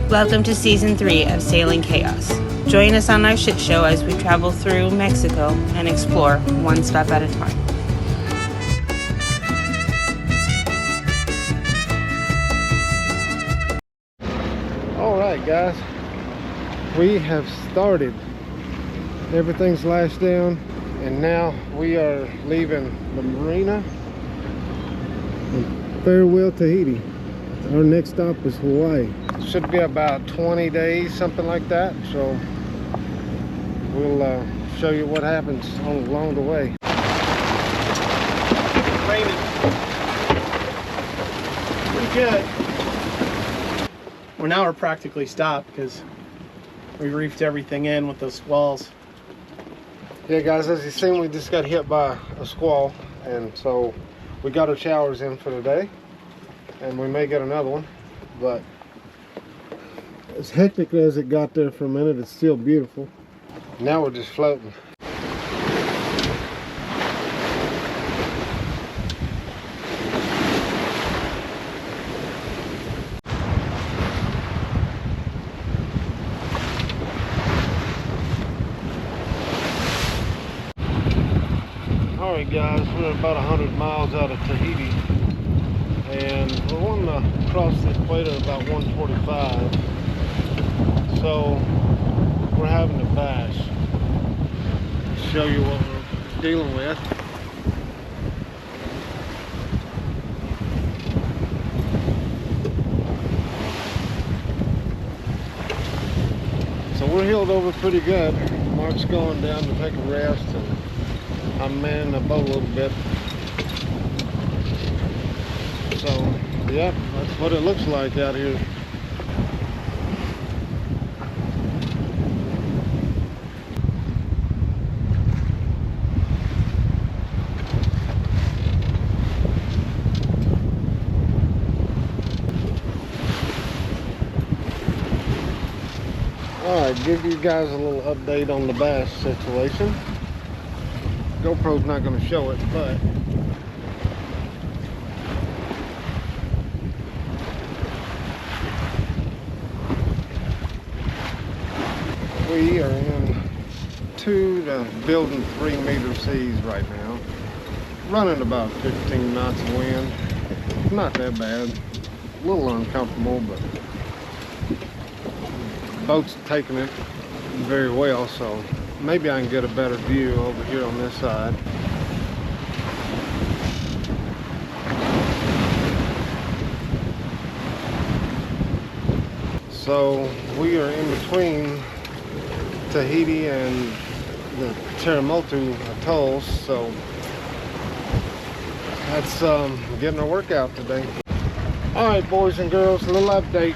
Welcome to Season 3 of Sailing Chaos. Join us on our shit show as we travel through Mexico and explore one step at a time. Alright guys, we have started. Everything's lashed down and now we are leaving the marina. Farewell Tahiti. Our next stop is Hawaii. Should be about 20 days, something like that. So we'll show you what happens along the way. It's raining. Pretty good. Well, now we're practically stopped because we reefed everything in with those squalls. Yeah guys, as you've seen, we just got hit by a squall, and so we got our showers in for the day, and we may get another one. But as hectic as it got there for a minute, it's still beautiful. Now we're just floating. Alright guys, we're about 100 miles out of Tahiti, and we're wanting to cross the equator about 1:45, so we're having to bash. Show you what we're dealing with. So we're heeled over pretty good. Mark's going down to take a rest, and I'm manning the boat a little bit. So, yeah, that's what it looks like out here. Alright, give you guys a little update on the bass situation. GoPro's not going to show it, but we are in 2 to building 3 meter seas right now, running about 15 knots of wind. Not that bad, a little uncomfortable, but the boat's taking it very well, so maybe I can get a better view over here on this side. So we are in between Tahiti and the Cherimotu atolls, so that's getting our workout today. Alright boys and girls, a little update.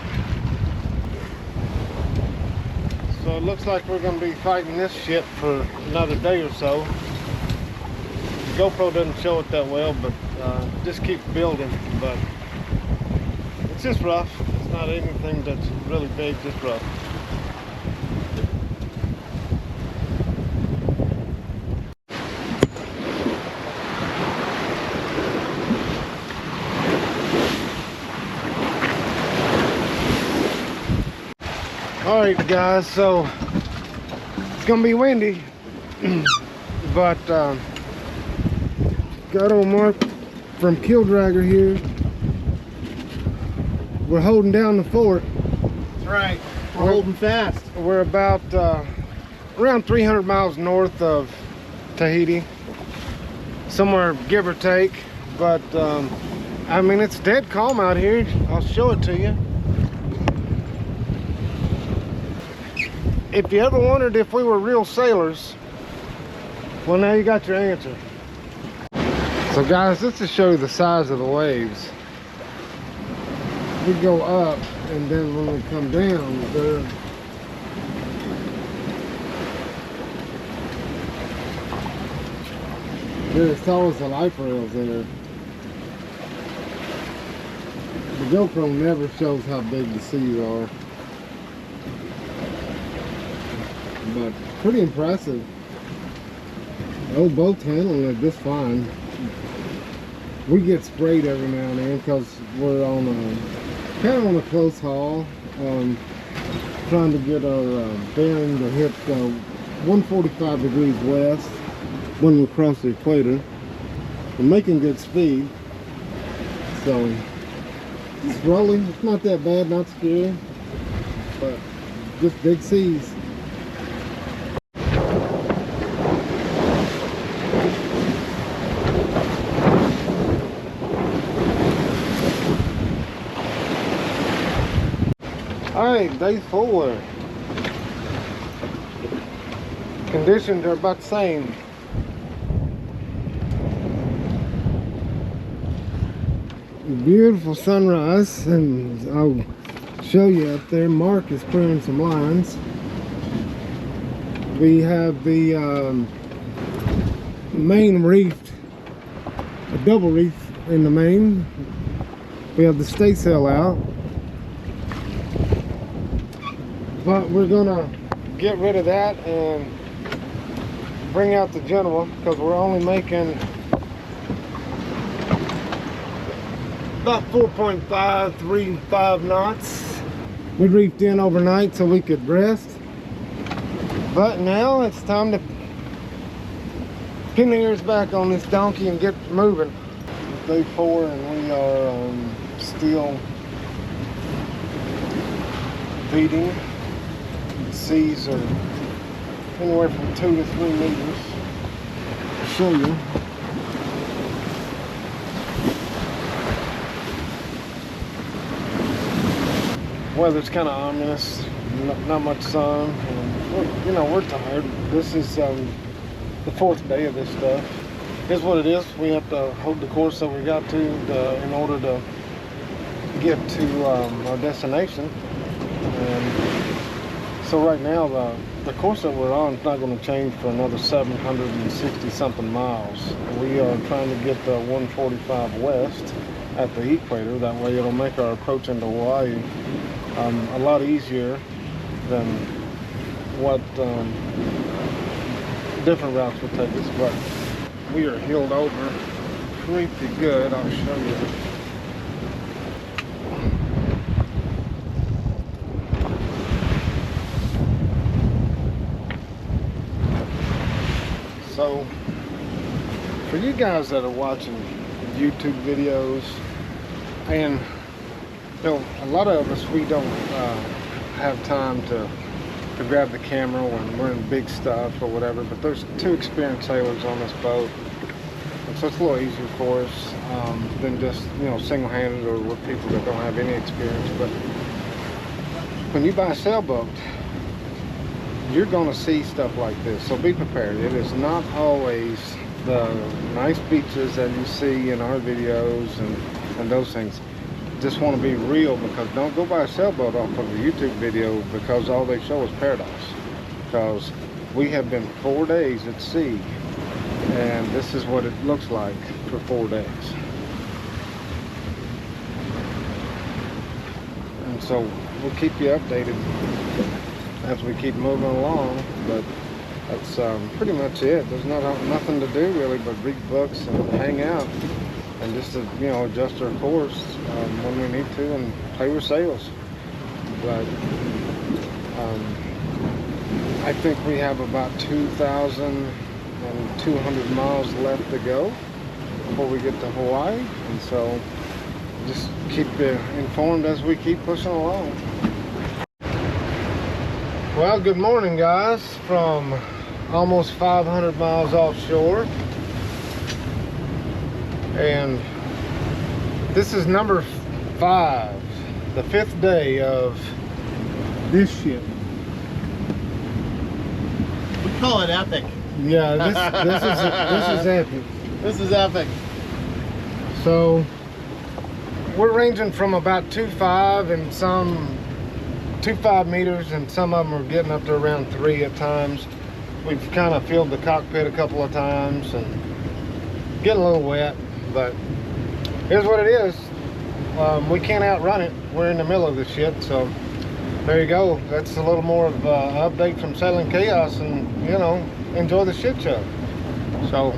So it looks like we're going to be fighting this shit for another day or so. The GoPro doesn't show it that well, but just keep building. But it's just rough. It's not anything that's really big, just rough. Alright guys, so it's gonna be windy, but got old Mark from KEELDRAGGER here. We're holding down the fort. That's right, we're holding fast. We're about around 300 miles north of Tahiti, somewhere give or take, but I mean, it's dead calm out here. I'll show it to you. If you ever wondered if we were real sailors, well, now you got your answer. So guys, let's just show you the size of the waves. We go up, and then when we come down, they're as tall as the life rails in there. The GoPro never shows how big the seas are. But pretty impressive. The old boat's handling it just fine. We get sprayed every now and then because we're on a kind of on a close haul. trying to get our bearing to hit 145 degrees west when we cross the equator. We're making good speed, so it's rolling. It's not that bad, not scary, but just big seas. Alright, day 4. Conditions are about the same. Beautiful sunrise, and I'll show you up there. Mark is clearing some lines. We have the main reefed, a double reef in the main. We have the staysail out, but we're gonna get rid of that and bring out the general, because we're only making about 4.535 knots. We reefed in overnight so we could rest, but now it's time to pin the ears back on this donkey and get moving. It's day 4 and we are still feeding. The seas are anywhere from 2 to 3 meters. I'll show you. Weather's kind of ominous, not much sun, and we're tired. This is the 4th day of this stuff. Here's what it is. We have to hold the course that we got to in order to get to our destination. And so right now the course that we're on is not going to change for another 760 something miles. We are trying to get the 145 west at the equator. That way it'll make our approach into Hawaii a lot easier than what different routes will take us. But we are heeled over pretty good. I'll show you. So for you guys that are watching YouTube videos, and a lot of us, we don't have time to grab the camera when we're in big stuff or whatever, but there's 2 experienced sailors on this boat, and so it's a little easier for us than just single-handed or with people that don't have any experience. But when you buy a sailboat, you're going to see stuff like this, so be prepared. It is not always the nice beaches that you see in our videos and those things. Just want to be real, because don't go buy a sailboat off of a YouTube video because all they show is paradise. Because we have been 4 days at sea, and this is what it looks like for 4 days. And so we'll keep you updated as we keep moving along, but that's pretty much it. There's nothing to do really but read books and hang out, and just to adjust our course when we need to, and play with sails. But I think we have about 2,200 miles left to go before we get to Hawaii, and so just keep informed as we keep pushing along. Well, good morning guys, from almost 500 miles offshore, and this is number 5, the 5th day of this ship. We call it epic. Yeah, this is epic. This is epic. So we're ranging from about 2.5 and some 2.5 meters, and some of them are getting up to around 3 at times. We've kind of filled the cockpit a couple of times and getting a little wet, but here's what it is. We can't outrun it. We're in the middle of this shit, so there you go. That's a little more of an update from Sailing Chaos, and enjoy the shit show. So,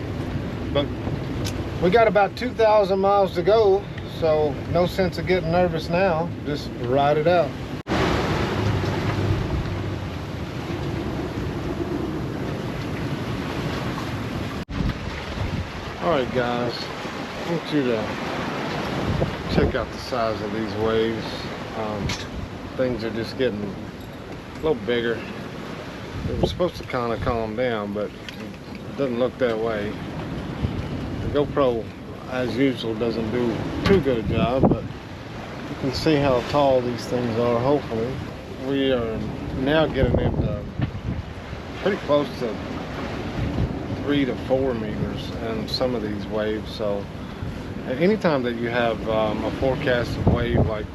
but we got about 2,000 miles to go, so no sense of getting nervous now. Just ride it out. Alright guys, I want you to check out the size of these waves. Things are just getting a little bigger. They were supposed to kind of calm down, but it doesn't look that way. The GoPro, as usual, doesn't do too good a job, but you can see how tall these things are, hopefully. We are now getting into pretty close to 3 to 4 meters in some of these waves. So anytime that you have a forecasted wave like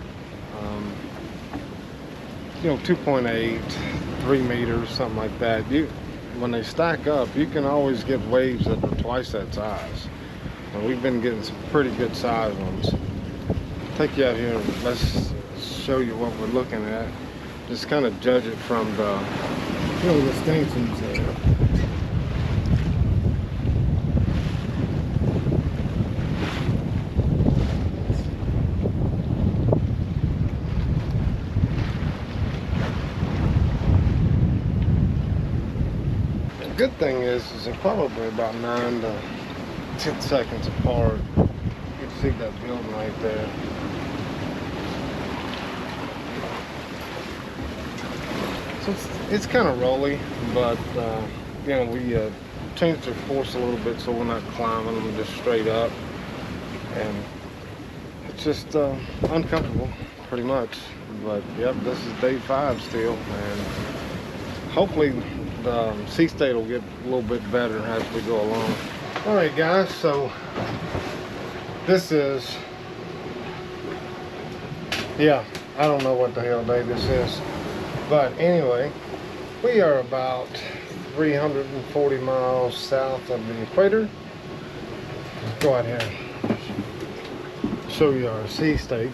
2.8, 3 meters, something like that, when they stack up, you can always get waves that are twice that size. And we've been getting some pretty good size ones. Take you out here and let's show you what we're looking at. Just kind of judge it from the distinctions there. The good thing is they're probably about 9 to 10 seconds apart. You can see that building right there. So it's kind of rolly, but we changed the force a little bit so we're not climbing them just straight up, and it's just uncomfortable pretty much. But yep, this is day 5 still, and hopefully the sea state will get a little bit better as we go along. All right guys, so this is, I don't know what the hell day this is, but anyway, we are about 340 miles south of the equator. Let's go out here and show you our sea state.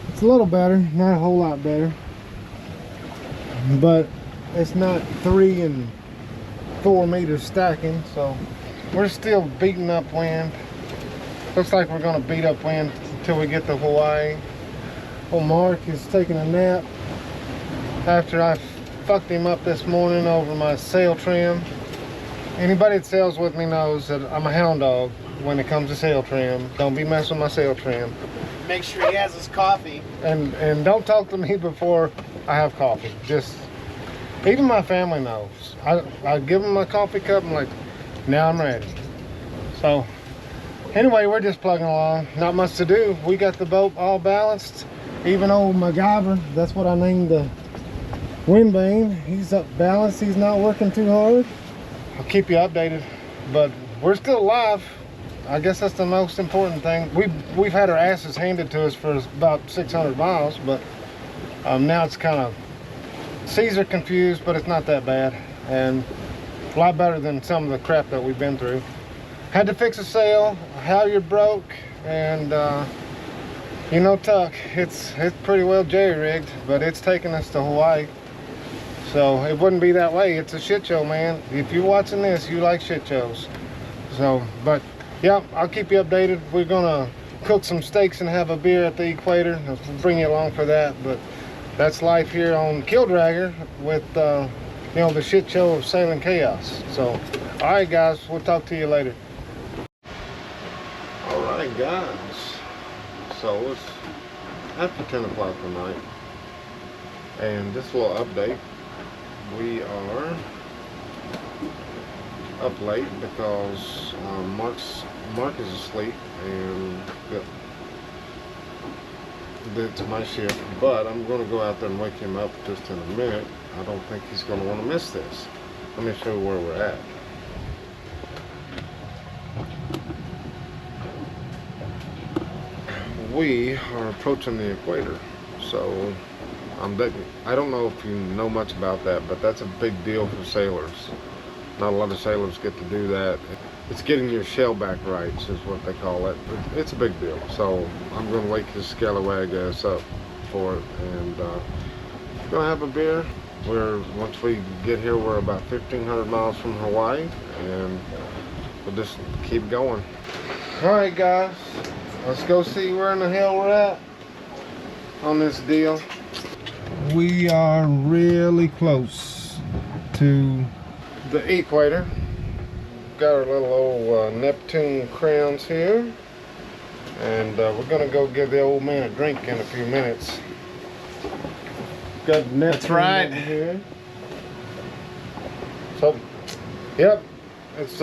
It's a little better, not a whole lot better, but it's not 3 and 4 meters stacking, so we're still beating up wind. Looks like we're gonna beat up wind until we get to Hawaii. Old Mark is taking a nap after I fucked him up this morning over my sail trim. Anybody that sails with me knows that I'm a hound dog when it comes to sail trim. Don't be messing with my sail trim. Make sure he has his coffee. And don't talk to me before I have coffee. Just, even my family knows. I give them my coffee cup and like, now I'm ready. So anyway, we're just plugging along. Not much to do. We got the boat all balanced. Even old MacGyver, that's what I named the Windbane. He's up balanced. He's not working too hard. I'll keep you updated, but we're still alive. I guess that's the most important thing. We've had our asses handed to us for about 600 miles, but now it's kind of, seas are confused, but it's not that bad, and a lot better than some of the crap that we've been through. Had to fix a sail, halyard broke, and Tuck, it's pretty well jerry-rigged, but it's taking us to Hawaii. So it wouldn't be that way. It's a shit show, man. If you're watching this, you like shit shows. So, but yeah, I'll keep you updated. We're gonna cook some steaks and have a beer at the equator. I'll bring you along for that. But that's life here on KEELDRAGGER with the shit show of sailing chaos. So, all right, guys, we'll talk to you later. All right, guys. So it's after 10 o'clock tonight, and just a little update. We are up late because Mark is asleep, and it's my shift. But I'm going to go out there and wake him up just in a minute. I don't think he's going to want to miss this. Let me show you where we're at. We are approaching the equator, so I don't know if you know much about that, but that's a big deal for sailors. Not a lot of sailors get to do that. It's getting your shellback rights is what they call it. It's a big deal, so I'm going to wake his scallywag ass up for it, and gonna have a beer. Once we get here, we're about 1,500 miles from Hawaii, and we'll just keep going. All right, guys. Let's go see where in the hell we're at on this deal. We are really close to the equator. Got our little old Neptune crowns here, and we're gonna go give the old man a drink in a few minutes. Got Neptune. That's right. in here. So, yep, it's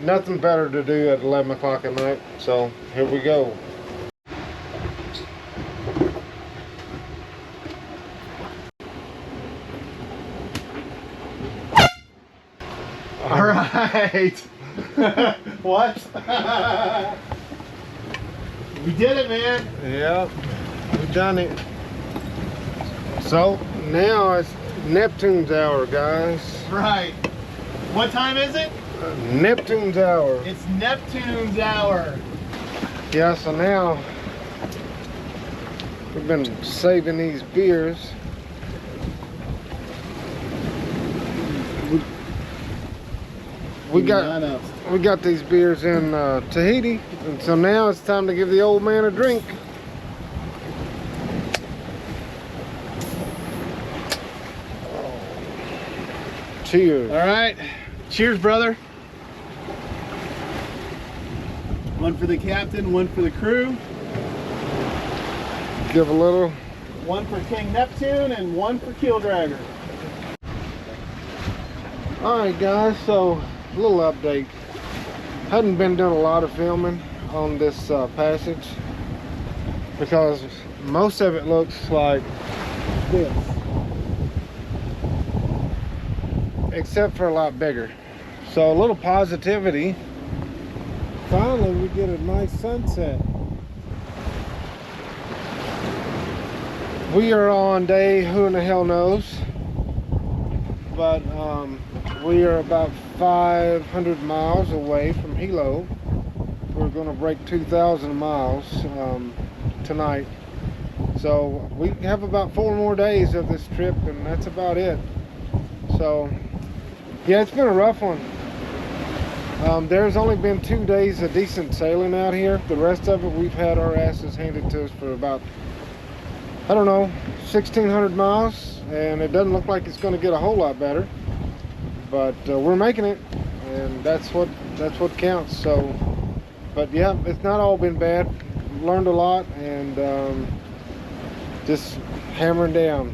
nothing better to do at 11 o'clock at night. So here we go. All right. What? We did it, man. Yep, we've done it. So now it's Neptune's hour, guys. Right. What time is it? Neptune's hour. It's Neptune's hour. Yeah, so now we've been saving these beers. We got these beers in Tahiti, and so now it's time to give the old man a drink. Cheers. All right. Cheers, brother. One for the captain, one for the crew. Give a little. One for King Neptune and one for KEELDRAGGER. All right, guys, so a little update. Hadn't been doing a lot of filming on this passage because most of it looks like this, except for a lot bigger. So a little positivity. Finally, we get a nice sunset. We are on day who in the hell knows, but we are about 500 miles away from Hilo. We're going to break 2,000 miles tonight. So we have about 4 more days of this trip, and that's about it. So yeah, it's been a rough one. There's only been 2 days of decent sailing out here. The rest of it, we've had our asses handed to us for about, I don't know, 1,600 miles, and it doesn't look like it's going to get a whole lot better. But we're making it, and that's what counts. So, but yeah, it's not all been bad. Learned a lot, and just hammering down.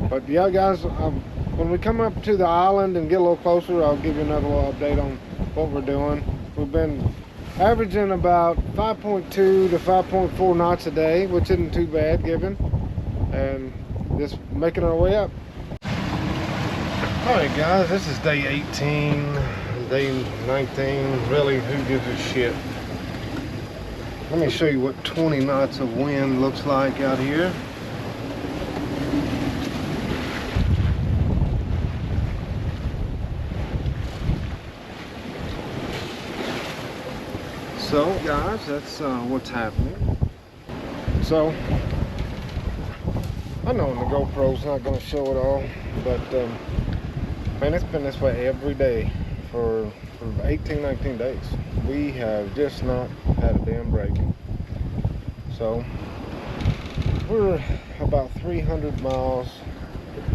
But yeah, guys, when we come up to the island and get a little closer, I'll give you another little update on what we're doing. We've been averaging about 5.2 to 5.4 knots a day, which isn't too bad given, and just making our way up. Alright guys, this is day 18, day 19, really, who gives a shit? Let me show you what 20 knots of wind looks like out here. So guys, that's what's happening. So, I know the GoPro's not going to show it all, but man, it's been this way every day for 18, 19 days. We have just not had a damn break. So, we're about 300 miles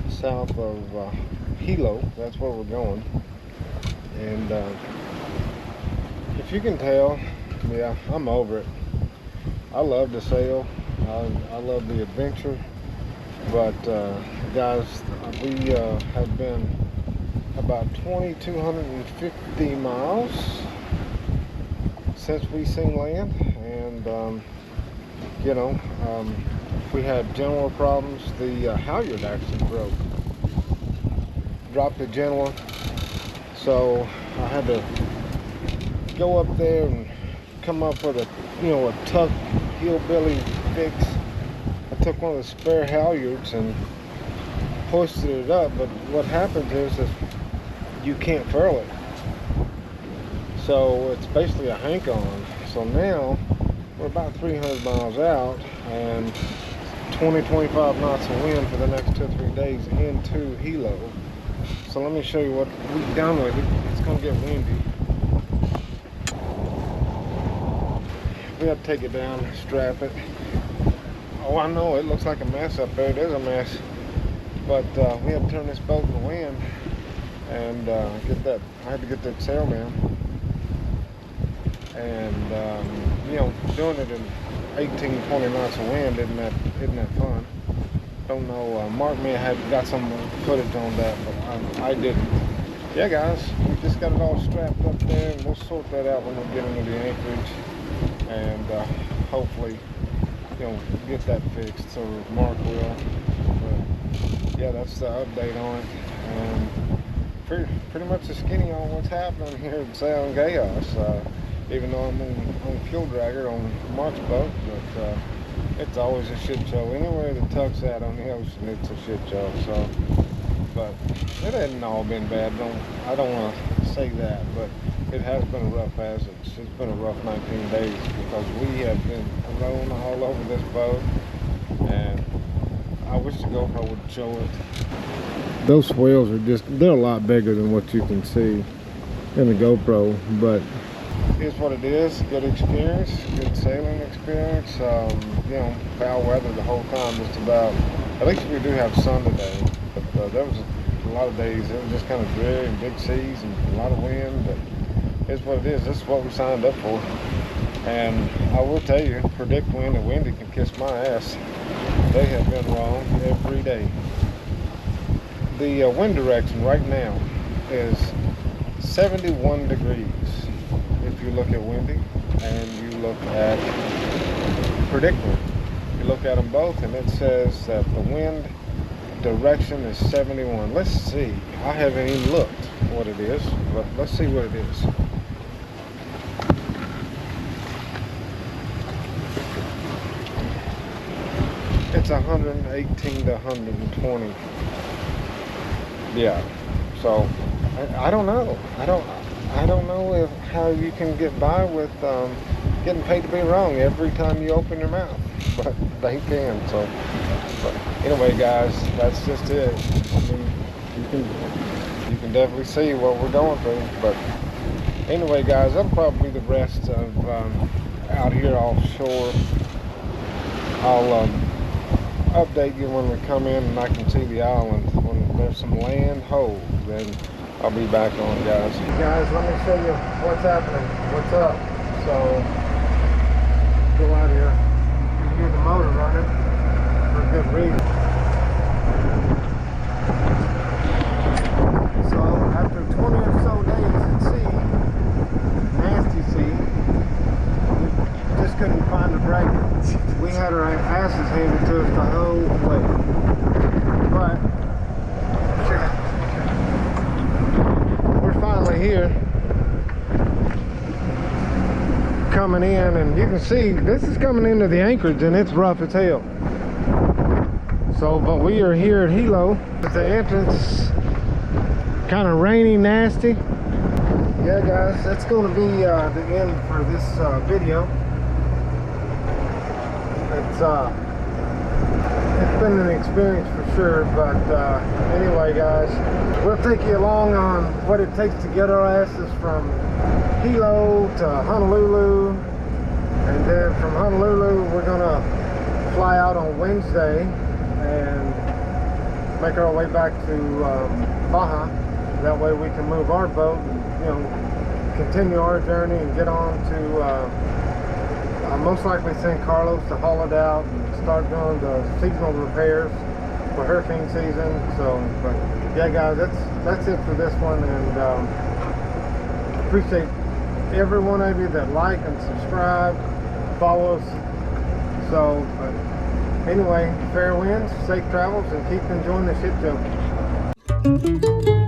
south of Hilo. That's where we're going. And if you can tell, yeah, I'm over it. I love to sail. I love the adventure. But guys, we have been about 2,250 miles since we seen land, and you know, we had general problems. The halyard actually broke, dropped the general, so I had to go up there and come up with a tuck hillbilly fix. I took one of the spare halyards and hoisted it up, but what happens is that you can't furl it, so it's basically a hank on. So now we're about 300 miles out and 20-25 knots of wind for the next 2 or 3 days into Hilo. So let me show you what we've done with it. It's going to get windy. We have to take it down, strap it. Oh, I know, it looks like a mess up there. It is a mess. But we have to turn this boat in the wind. and I had to get that sail down. And you know, doing it in 18, 20 knots of wind isn't that fun. Don't know. Mark may have got some footage on that, but I didn't. Yeah, guys, we just got it all strapped up there, and we'll sort that out when we get into the anchorage, and hopefully, you know, get that fixed. So Mark will. But yeah, that's the update on it, and pretty much a skinny on what's happening here at Sailing Chaos. Even though I'm on KEELDRAGGER on Mark's boat, but it's always a shit show. Anywhere the tuck's at on the ocean, it's a shit show. So, but it hasn't all been bad. I don't want to say that, but it has been a rough passage. It's been a rough 19 days because we have been rolling all over this boat, and I wish the GoPro would show it. Those whales they're a lot bigger than what you can see in the GoPro, but here's what it is. Good experience, good sailing experience. You know, foul weather the whole time, just about. At least we do have sun today, but there was a lot of days it was just kind of dreary and big seas and a lot of wind, but here's what it is. This is what we signed up for. And I will tell you, predict wind and windy can kiss my ass. They have been wrong every day. The wind direction right now is 71 degrees. If you look at windy and you look at predict wind, you look at them both, and it says that the wind direction is 71. Let's see. I haven't even looked what it is, but let's see what it is. It's 118 to 120. Yeah. So I don't know. I don't know how you can get by with getting paid to be wrong every time you open your mouth, but they can. So, but anyway, guys, that's just it. I mean, you can definitely see what we're going through. But anyway, guys, that'll probably be the rest of out here offshore. I'll update you when we come in and I can see the island. When there's some land hold, then I'll be back on, guys. Guys, let me show you what's happening, what's up. So, go out here. You can hear the motor running for a good reason. So, after 20 or so days at sea, nasty sea, we just couldn't find a break. We had our asses handed to us the whole way. But, finally here, coming in, and you can see this is coming into the anchorage and it's rough as hell. So, but we are here at Hilo. The entrance kind of rainy, nasty. Yeah, guys, that's going to be the end for this video. It's been an experience for sure, but anyway, guys, we'll take you along on what it takes to get our asses from Hilo to Honolulu, and then from Honolulu we're gonna fly out on Wednesday and make our way back to Baja. That way we can move our boat and, you know, continue our journey and get on to most likely San Carlos to haul it out and start doing the seasonal repairs for hurricane season. So, but yeah, guys, that's it for this one, and appreciate every one of you that like and subscribe, follow us. So, but anyway, fair winds, safe travels, and keep enjoying the shit show.